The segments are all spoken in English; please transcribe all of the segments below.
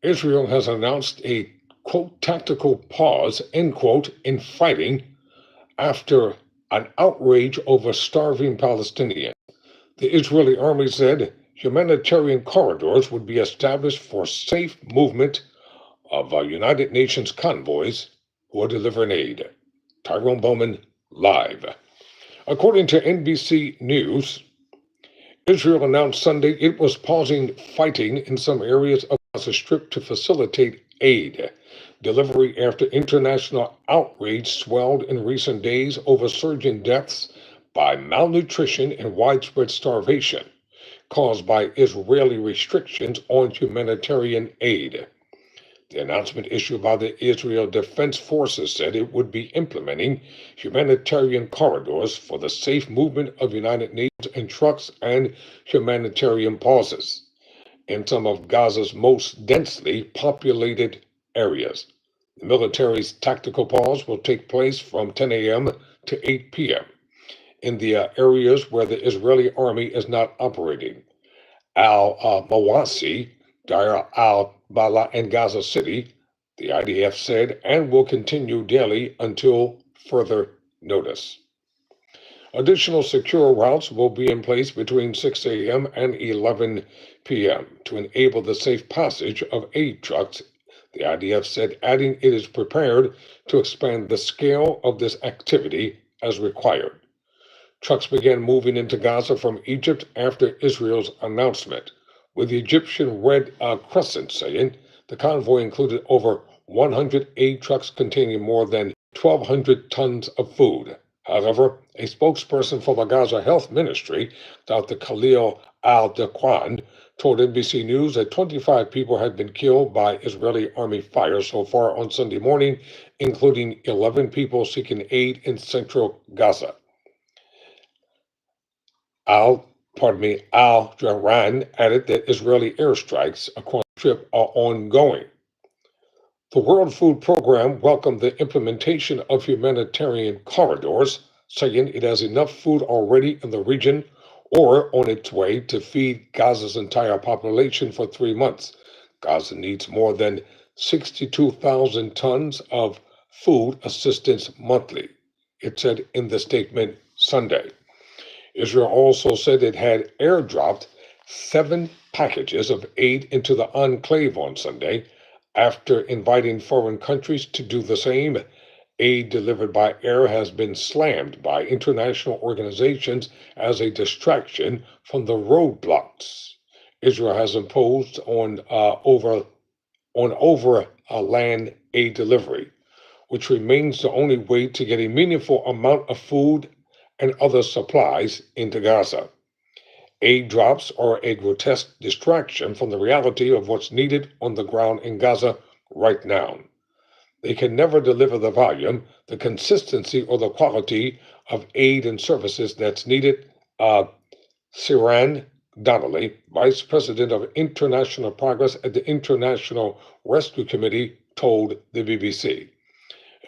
Israel has announced a, quote, tactical pause, end quote, in fighting after an outrage over starving Palestinians. The Israeli army said humanitarian corridors would be established for safe movement of United Nations convoys who are delivering aid. Tyrone Bowman, live. According to NBC News, Israel announced Sunday it was pausing fighting in some areas of Gaza Strip to facilitate aid delivery after international outrage swelled in recent days over surging deaths by malnutrition and widespread starvation caused by Israeli restrictions on humanitarian aid. The announcement issued by the Israel Defense Forces said it would be implementing humanitarian corridors for the safe movement of United Nations and trucks and humanitarian pauses in some of Gaza's most densely populated areas. The military's tactical pause will take place from 10 a.m. to 8 p.m. in the areas where the Israeli army is not operating. Al-Mawasi, Deir al-Bala, and Gaza City, the IDF said, and will continue daily until further notice. Additional secure routes will be in place between 6 a.m. and 11 p.m. to enable the safe passage of aid trucks, the IDF said, adding it is prepared to expand the scale of this activity as required. Trucks began moving into Gaza from Egypt after Israel's announcement, with the Egyptian Red Crescent saying the convoy included over 100 aid trucks containing more than 1,200 tons of food. However, a spokesperson for the Gaza Health Ministry, Dr. Khalil al-Daqwan, told NBC News that 25 people had been killed by Israeli army fire so far on Sunday morning, including 11 people seeking aid in central Gaza. Al-Jaran added that Israeli airstrikes across the Strip are ongoing. The World Food Program welcomed the implementation of humanitarian corridors, saying it has enough food already in the region or on its way to feed Gaza's entire population for 3 months. Gaza needs more than 62,000 tons of food assistance monthly, it said in the statement Sunday. Israel also said it had airdropped 7 packages of aid into the enclave on Sunday after inviting foreign countries to do the same. Aid delivered by air has been slammed by international organizations as a distraction from the roadblocks Israel has imposed on overland aid delivery, which remains the only way to get a meaningful amount of food and other supplies into Gaza. Aid drops are a grotesque distraction from the reality of what's needed on the ground in Gaza right now. They can never deliver the volume, the consistency, or the quality of aid and services that's needed, Siran Donnelly, Vice President of International Progress at the International Rescue Committee, told the BBC.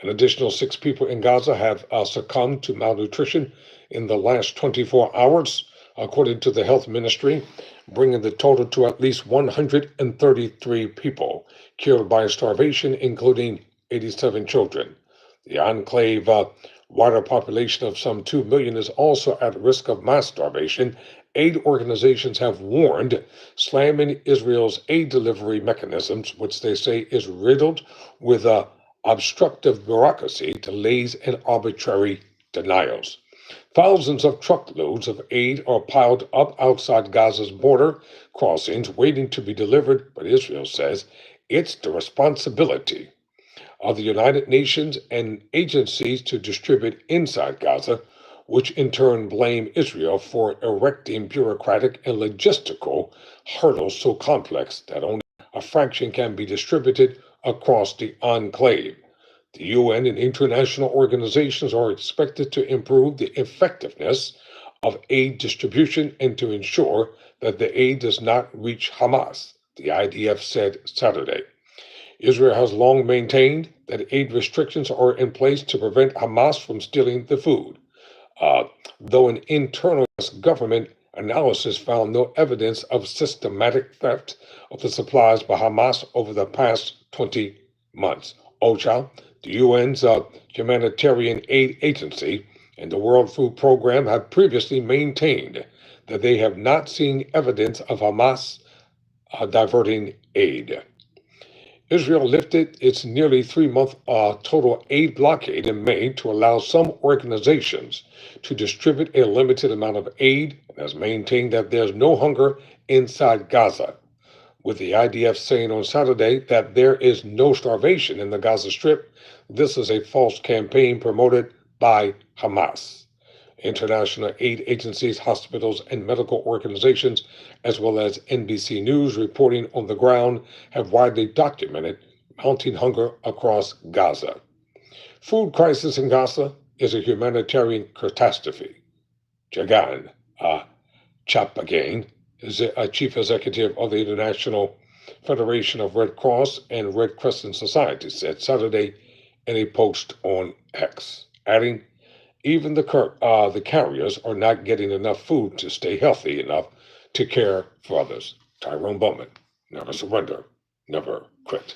An additional 6 people in Gaza have succumbed to malnutrition in the last 24 hours, according to the health ministry, bringing the total to at least 133 people killed by starvation, including 87 children. The enclave wider population of some 2 million is also at risk of mass starvation. Aid organizations have warned, slamming Israel's aid delivery mechanisms, which they say is riddled with obstructive bureaucracy, delays, and arbitrary denials. Thousands of truckloads of aid are piled up outside Gaza's border crossings waiting to be delivered, but Israel says it's the responsibility of the United Nations and agencies to distribute inside Gaza, which in turn blame Israel for erecting bureaucratic and logistical hurdles so complex that only a fraction can be distributed across the enclave. The UN and international organizations are expected to improve the effectiveness of aid distribution and to ensure that the aid does not reach Hamas, the IDF said Saturday. Israel has long maintained that aid restrictions are in place to prevent Hamas from stealing the food, though an internal government analysis found no evidence of systematic theft of the supplies by Hamas over the past 20 months. OCHA, the UN's humanitarian aid agency, and the World Food Program have previously maintained that they have not seen evidence of Hamas diverting aid. Israel lifted its nearly 3 month total aid blockade in May to allow some organizations to distribute a limited amount of aid and has maintained that there's no hunger inside Gaza, with the IDF saying on Saturday that there is no starvation in the Gaza Strip. This is a false campaign promoted by Hamas. International aid agencies, hospitals, and medical organizations, as well as NBC News reporting on the ground, have widely documented mounting hunger across Gaza. Food crisis in Gaza is a humanitarian catastrophe. Jagan Chapagain is a chief executive of the International Federation of Red Cross and Red Crescent Society, said Saturday in a post on X, adding, even the carriers are not getting enough food to stay healthy enough to care for others. Tyrone Bowman, never surrender, never quit.